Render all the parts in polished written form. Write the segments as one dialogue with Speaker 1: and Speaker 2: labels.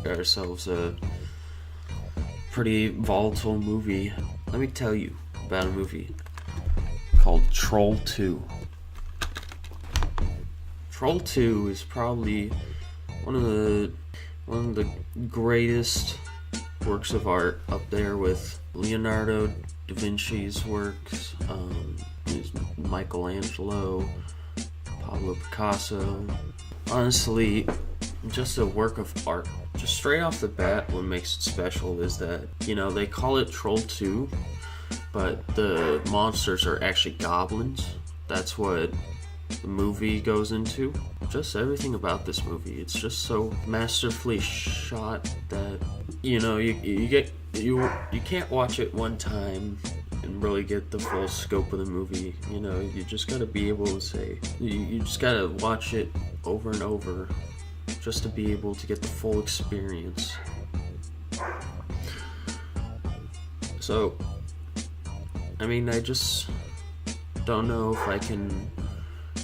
Speaker 1: ourselves a pretty volatile movie. Let me tell you about a movie called Troll 2. Troll 2 is probably one of the greatest works of art, up there with Leonardo da Vinci's works, Michelangelo, Pablo Picasso. Honestly, just a work of art. Just straight off the bat, what makes it special is that, they call it Troll 2, but the monsters are actually goblins. That's what the movie goes into. Just everything about this movie, it's just so masterfully shot that you can't watch it one time and really get the full scope of the movie. You just gotta be able to say, you just gotta watch it over and over just to be able to get the full experience. So I just don't know if I can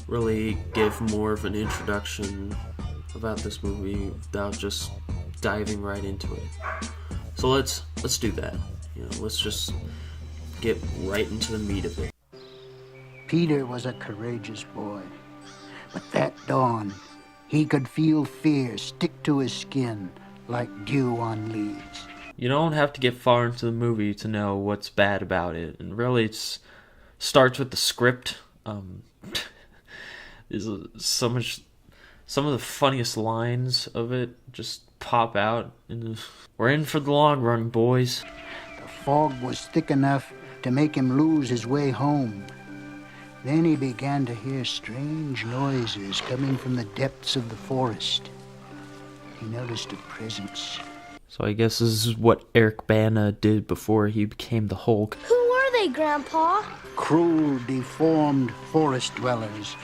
Speaker 1: really give more of an introduction about this movie without just diving right into it. So let's do that. Let's just get right into the meat of it.
Speaker 2: Peter was a courageous boy, but that dawn, he could feel fear stick to his skin like dew on leaves.
Speaker 1: You don't have to get far into the movie to know what's bad about it, and really it starts with the script. Some of the funniest lines of it just pop out. We're in for the long run, boys.
Speaker 2: The fog was thick enough to make him lose his way home. Then he began to hear strange noises coming from the depths of the forest. He noticed a presence.
Speaker 1: So I guess this is what Eric Bana did before he became the Hulk.
Speaker 3: Who are they, Grandpa?
Speaker 2: Cruel, deformed forest dwellers.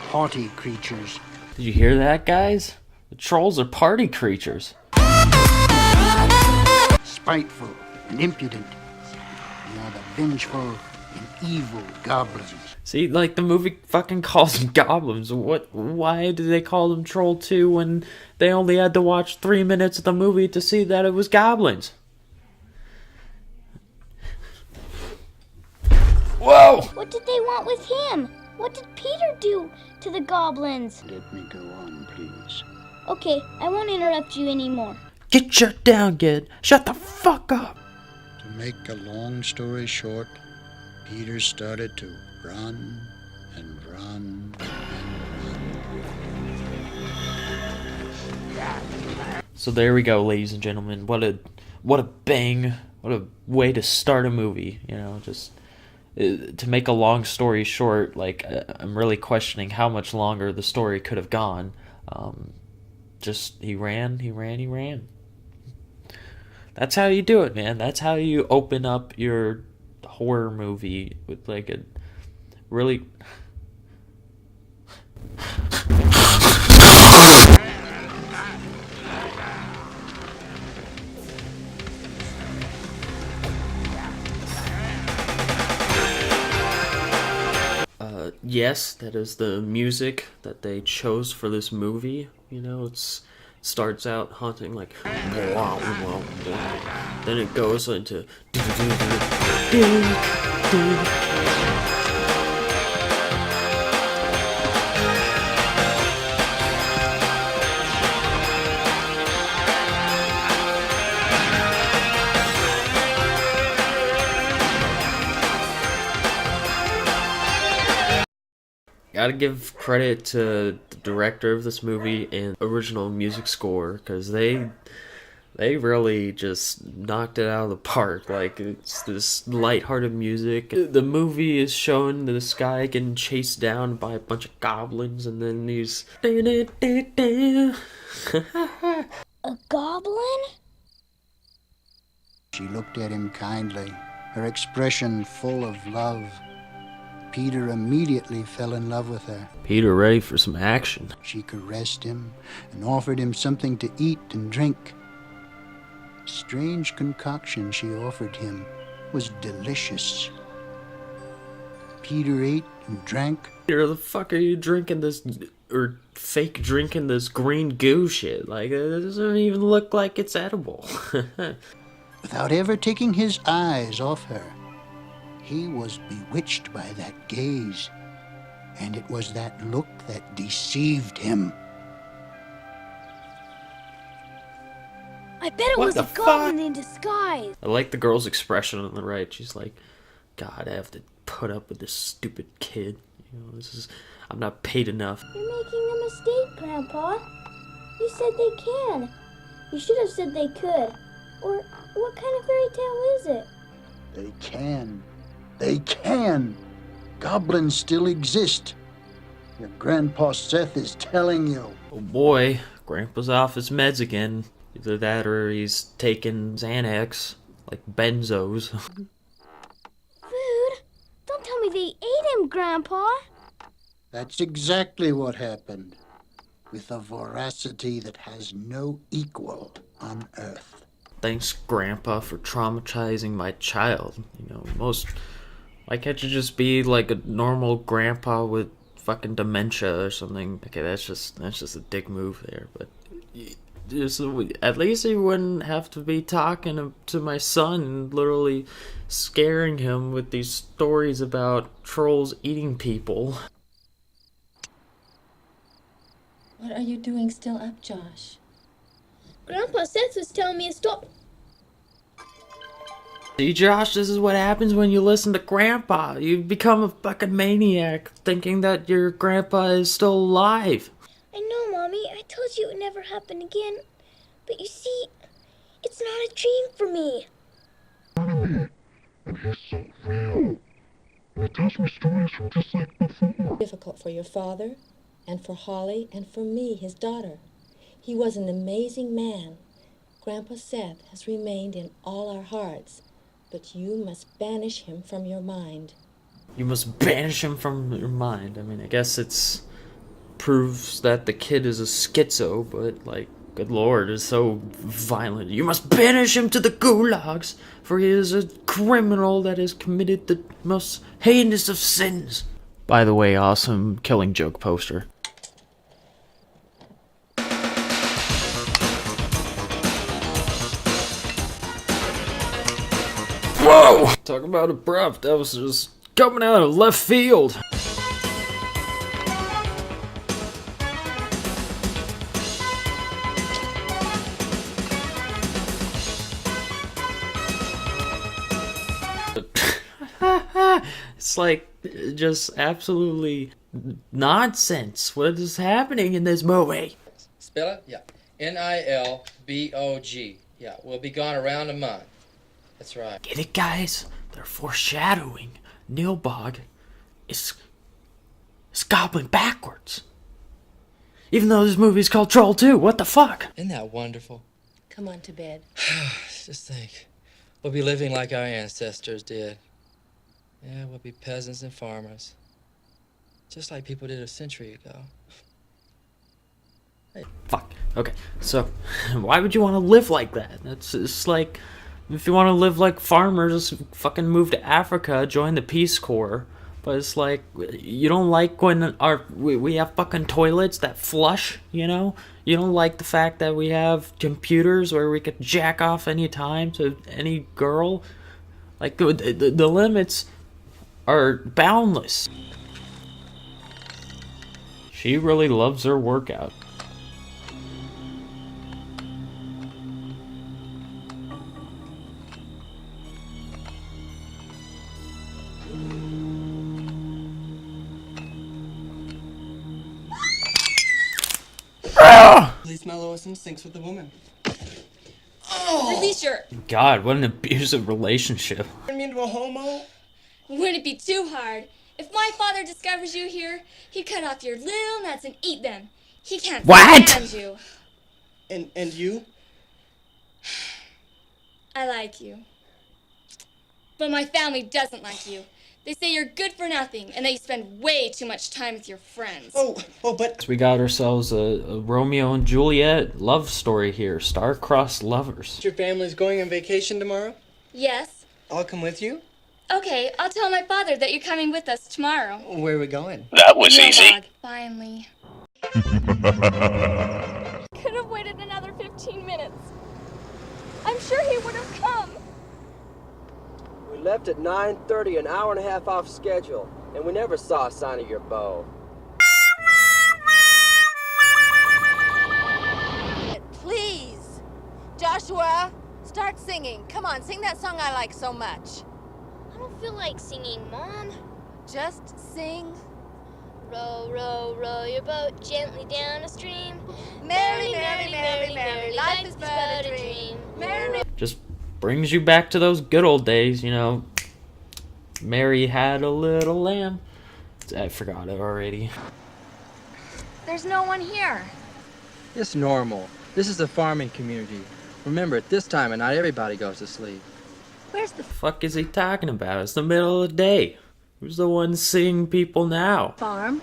Speaker 2: Haughty creatures.
Speaker 1: Did you hear that, guys? The trolls are party creatures.
Speaker 2: Spiteful and impudent. They are the vengeful and evil goblins.
Speaker 1: See, the movie fucking calls them goblins. Why did they call them Troll 2 when they only had to watch 3 minutes of the movie to see that it was goblins? Whoa!
Speaker 3: What did they want with him? What did Peter do to the goblins?
Speaker 2: Let me go on, please.
Speaker 3: Okay, I won't interrupt you anymore.
Speaker 1: Get shut down, kid. Shut the fuck up.
Speaker 2: To make a long story short, Peter started to run and run and run.
Speaker 1: So there we go, ladies and gentlemen. What a bang. What a way to start a movie, just to make a long story short. I'm really questioning how much longer the story could have gone. He ran. That's how you do it, man. That's how you open up your horror movie with a really... Yes, that is the music that they chose for this movie. It starts out haunting then it goes into Gotta give credit to the director of this movie and original music score, because they really just knocked it out of the park. It's this lighthearted music. The movie is showing this guy getting chased down by a bunch of goblins, and then these...
Speaker 3: A goblin?
Speaker 2: She looked at him kindly, her expression full of love. Peter immediately fell in love with her.
Speaker 1: Peter ready for some action.
Speaker 2: She caressed him and offered him something to eat and drink. Strange concoction she offered him was delicious. Peter ate and drank.
Speaker 1: Peter, the fuck are you drinking this or fake drinking this green goo shit. Like, it doesn't even look like it's edible.
Speaker 2: Without ever taking his eyes off her, he was bewitched by that gaze, and it was that look that deceived him.
Speaker 3: I bet it
Speaker 1: What
Speaker 3: was
Speaker 1: the
Speaker 3: a
Speaker 1: fuck?
Speaker 3: goblin in disguise.
Speaker 1: I like the girl's expression on the right. She's like, God, I have to put up with this stupid kid. You know, I'm not paid enough.
Speaker 3: You're making a mistake, Grandpa. You said they can. You should have said they could. Or what kind of fairy tale is it?
Speaker 2: They can. They can. Goblins still exist. Your Grandpa Seth is telling you.
Speaker 1: Oh boy, Grandpa's off his meds again. Either that or he's taking Xanax, like benzos.
Speaker 3: Food? Don't tell me they ate him, Grandpa.
Speaker 2: That's exactly what happened, with a voracity that has no equal on Earth.
Speaker 1: Thanks, Grandpa, for traumatizing my child. You know, why can't you just be like a normal grandpa with fucking dementia or something? Okay, that's just a dick move there, but at least he wouldn't have to be talking to my son and literally scaring him with these stories about trolls eating people.
Speaker 4: What are you doing still up, Josh?
Speaker 3: Grandpa Seth was telling me to stop.
Speaker 1: See, Josh, this is what happens when you listen to Grandpa. You become a fucking maniac thinking that your grandpa is still alive.
Speaker 3: I know, Mommy. I told you it would never happen again. But you see, it's not a dream for me.
Speaker 5: And he's so real. And he tells me stories from just like before.
Speaker 4: Difficult for your father, and for Holly, and for me, his daughter. He was an amazing man. Grandpa Seth has remained in all our hearts, but you must banish him from your mind.
Speaker 1: You must banish him from your mind. I mean, I guess it's proves that the kid is a schizo, but like, good lord, is so violent. You must banish him to the gulags, for he is a criminal that has committed the most heinous of sins. By the way, awesome Killing Joke poster. Whoa! Talk about abrupt. That was just coming out of left field. It's like just absolutely nonsense. What is happening in this movie?
Speaker 6: Spell it? Yeah. Nilbog. Yeah, we'll be gone around a month. That's right.
Speaker 1: Get it, guys? They're foreshadowing. Nilbog is goblin backwards. Even though this movie is called Troll 2, what the fuck?
Speaker 6: Isn't that wonderful?
Speaker 4: Come on to bed.
Speaker 6: Just think. We'll be living like our ancestors did. Yeah, we'll be peasants and farmers. Just like people did a century ago.
Speaker 1: Fuck. Okay, so why would you want to live like that? It's like, if you want to live like farmers, just fucking move to Africa, join the Peace Corps. But it's like, you don't like when we have fucking toilets that flush, you know? You don't like the fact that we have computers where we could jack off any time to any girl? Like, the limits are boundless. She really loves her workout.
Speaker 6: Release my Lois and sinks with the woman.
Speaker 7: Release your...
Speaker 1: God, what an abusive relationship.
Speaker 6: Turn me into a homo?
Speaker 7: Wouldn't it be too hard? If my father discovers you here, he'd cut off your little nuts and eat them. He can't
Speaker 1: What?
Speaker 7: stand you.
Speaker 6: And you?
Speaker 7: I like you. But my family doesn't like you. They say you're good for nothing, and that you spend way too much time with your friends.
Speaker 6: But...
Speaker 1: We got ourselves a Romeo and Juliet love story here. Star-crossed lovers.
Speaker 6: Your family's going on vacation tomorrow?
Speaker 7: Yes.
Speaker 6: I'll come with you?
Speaker 7: Okay, I'll tell my father that you're coming with us tomorrow.
Speaker 6: Where are we going?
Speaker 8: That was easy.
Speaker 7: Finally. Could have waited another 15 minutes. I'm sure he would have come.
Speaker 8: We left at 9:30, an hour and a half off schedule, and we never saw a sign of your bow.
Speaker 9: Please, Joshua, start singing. Come on, sing that song I like so much.
Speaker 3: I don't feel like singing, Mom.
Speaker 9: Just sing.
Speaker 3: Row, row, row your boat gently down a stream.
Speaker 9: Merry, merry, merry, merry, life is but a dream. Merry,
Speaker 1: Just brings you back to those good old days, you know. Mary had a little lamb. I forgot it already.
Speaker 9: There's no one here.
Speaker 6: It's normal. This is a farming community. Remember, at this time, and not everybody goes to sleep.
Speaker 9: Where's the
Speaker 1: Fuck is he talking about? It's the middle of the day. Who's the one seeing people now?
Speaker 9: farm?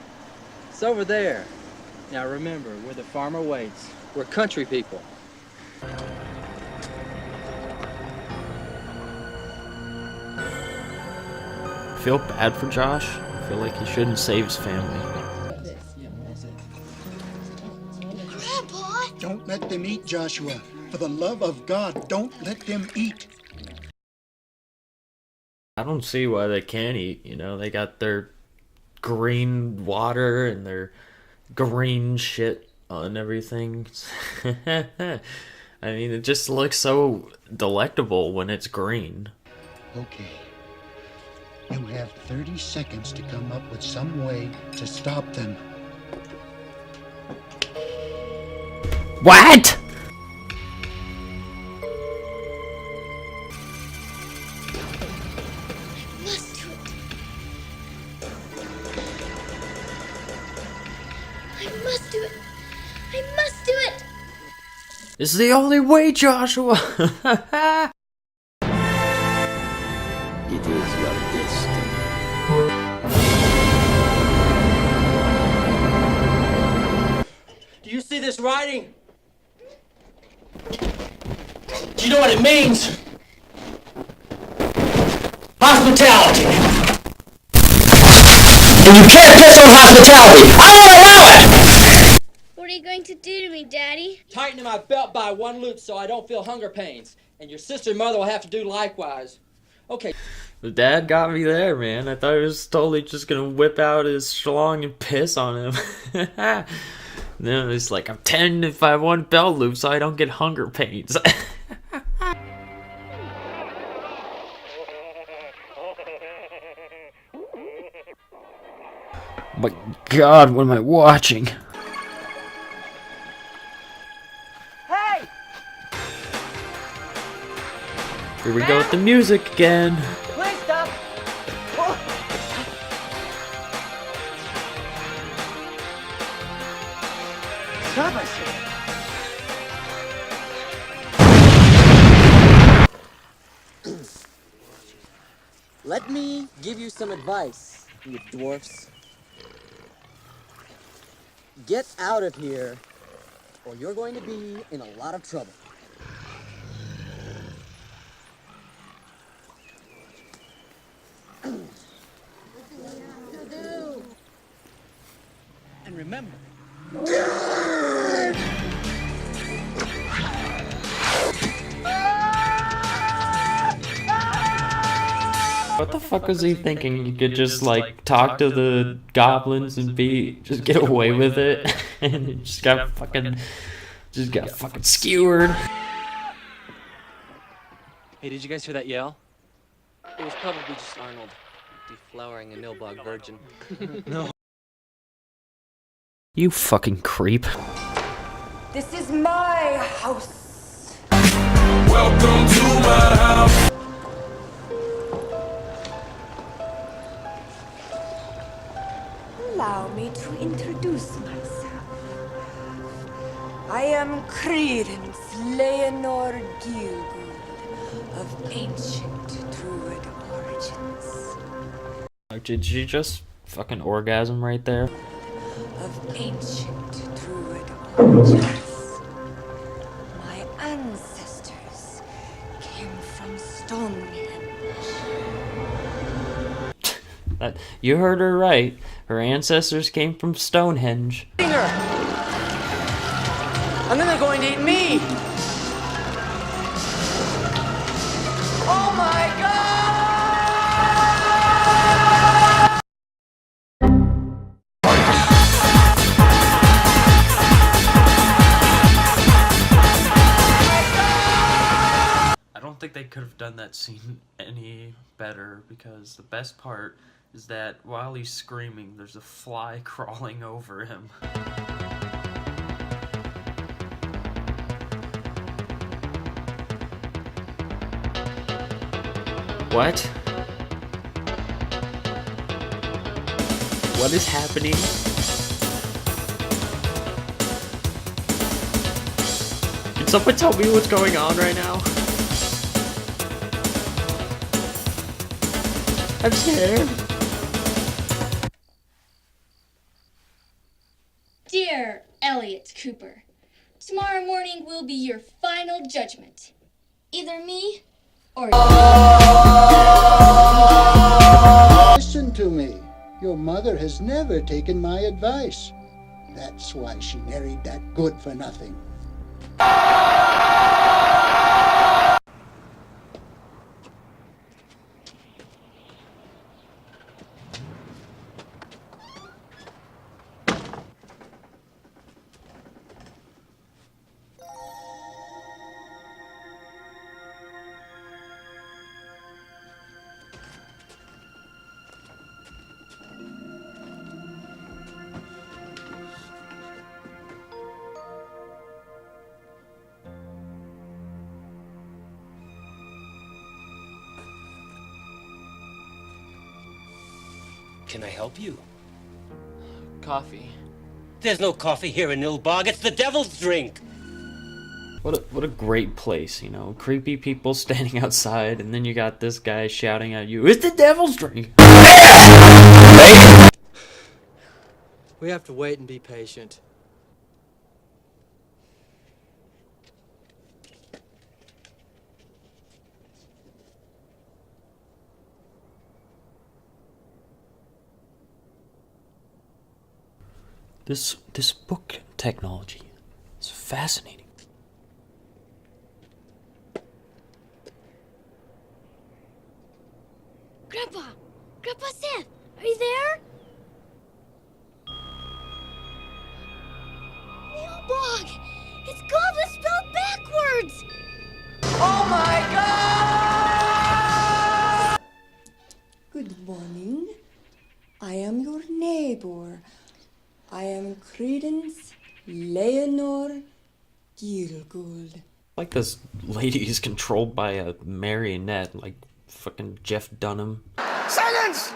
Speaker 6: It's over there. Now remember, where the farmer waits. We're country people.
Speaker 1: I feel bad for Josh. I feel like he shouldn't save his family.
Speaker 3: Grandpa!
Speaker 2: Don't let them eat, Joshua. For the love of God, don't let them eat.
Speaker 1: I don't see why they can't eat, you know, they got their green water and their green shit on everything. I mean, it just looks so delectable when it's green.
Speaker 2: Okay. You have 30 seconds to come up with some way to stop them.
Speaker 1: What?
Speaker 3: Must do it. I must do it. I must do it.
Speaker 1: This is the only way, Joshua.
Speaker 10: It is your destiny.
Speaker 8: Do you see this writing? Do you know what it means? Hospitality. And you can't piss on hospitality. I won't allow it!
Speaker 3: What are you going to do to me, Daddy?
Speaker 8: Tightening my belt by one loop so I don't feel hunger pains. And your sister and mother will have to do likewise. Okay.
Speaker 1: The dad got me there, man. I thought he was totally just gonna whip out his schlong and piss on him. Then it's like, I'm 10 if I want belt loop so I don't get hunger pains. My God, what am I watching?
Speaker 8: Hey!
Speaker 1: Here we go with the music again.
Speaker 8: Please stop! Oh. Stop, I said. Let me give you some advice, you dwarfs. Get out of here, or you're going to be in a lot of trouble.
Speaker 2: And remember,
Speaker 1: What the fuck was he thinking? You could just like talk to the goblins and just get away with it, and he just got fucking skewered.
Speaker 11: Hey, did you guys hear that yell? It was probably just Arnold deflowering a nilbog virgin. No.
Speaker 1: You fucking creep.
Speaker 9: This is my house.
Speaker 10: Welcome to my house.
Speaker 9: Allow me to introduce myself. I am Credence Leonor Gilgul of ancient Druid origins.
Speaker 1: Like, did she just fucking orgasm right there?
Speaker 9: Of ancient Druid origins. My ancestors came from Stonehenge.
Speaker 1: You heard her right. Her ancestors came from Stonehenge.
Speaker 8: Her!
Speaker 11: And then they're going to eat me! Oh my God!
Speaker 1: I don't think they could have done that scene any better, because the best part is that while he's screaming, there's a fly crawling over him. What? What is happening? Can someone tell me what's going on right now? I'm scared.
Speaker 7: Dear Elliot Cooper, tomorrow morning will be your final judgment. Either me or you.
Speaker 2: Listen to me. Your mother has never taken my advice. That's why she married that good-for-nothing.
Speaker 12: Can I help you?
Speaker 11: Coffee.
Speaker 12: There's no coffee here in nilbog. It's the devil's drink.
Speaker 1: What a great place, you know. Creepy people standing outside, and then you got this guy shouting at you, "It's the devil's drink!"
Speaker 8: We have to wait and be patient.
Speaker 1: This book technology is fascinating.
Speaker 3: Grandpa! Grandpa Seth! Are you there? Nilbog! It's Goblin spelled backwards!
Speaker 11: Oh my God!
Speaker 4: Good morning. I am your neighbor. I am Credence Leonore Gielgud.
Speaker 1: Like this lady is controlled by a marionette, like fucking Jeff Dunham.
Speaker 10: Silence!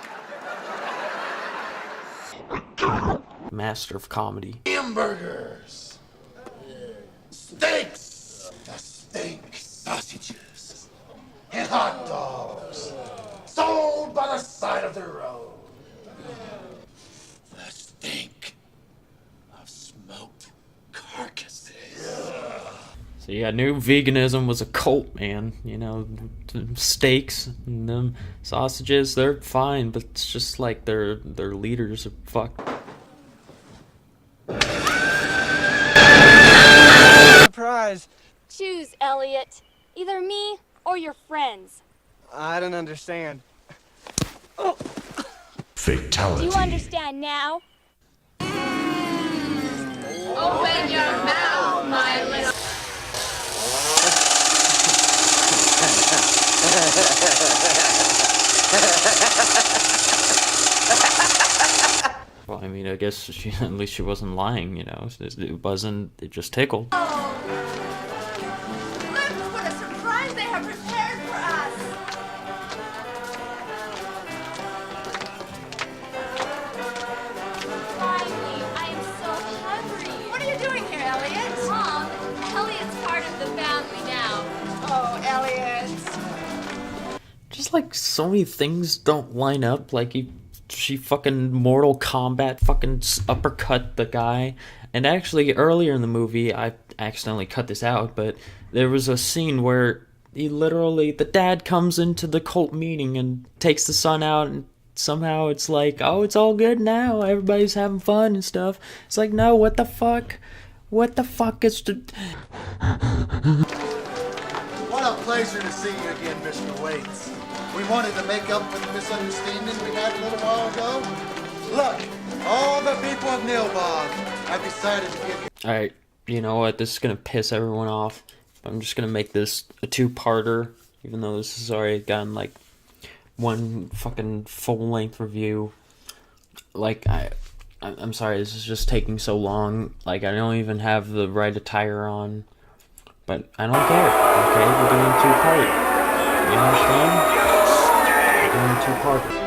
Speaker 1: Master of comedy.
Speaker 10: Hamburgers. Steaks. The steak sausages. And hot dogs. Sold by the side of the road. The stink of smoked carcasses.
Speaker 1: So yeah, I knew veganism was a cult, man. You know, the steaks and them sausages, they're fine, but it's just like their leaders are fucked.
Speaker 8: Surprise!
Speaker 7: Choose, Elliot. Either me or your friends.
Speaker 8: I don't understand.
Speaker 10: Fatality.
Speaker 7: Do you understand now?
Speaker 9: Open your mouth, my little...
Speaker 1: Well, I mean, I guess at least she wasn't lying, you know. It just tickled.
Speaker 9: Look what a surprise they have prepared for us!
Speaker 7: Finally, I am so hungry.
Speaker 9: What are you doing here, Elliot?
Speaker 7: Mom, Elliot's part of the family now.
Speaker 9: Oh, Elliot.
Speaker 1: Just like so many things don't line up. Like she fucking Mortal Kombat fucking uppercut the guy. And actually earlier in the movie, I accidentally cut this out, but there was a scene where the dad comes into the cult meeting and takes the son out, and somehow it's like, oh, it's all good now, everybody's having fun and stuff. It's like, no, what the fuck? What the fuck is the...
Speaker 10: What a pleasure to see you again, Mr. Waits. We wanted to make up for the misunderstanding we had a little while ago. Look, all the people of nilbog have decided to give you...
Speaker 1: Alright, you know what? This is gonna piss everyone off. I'm just gonna make this a two-parter, even though this has already gotten, like, one fucking full-length review. Like, I'm sorry, this is just taking so long. Like, I don't even have the right attire on. But I don't care, okay? We're doing two-part. You understand? We're doing two-part.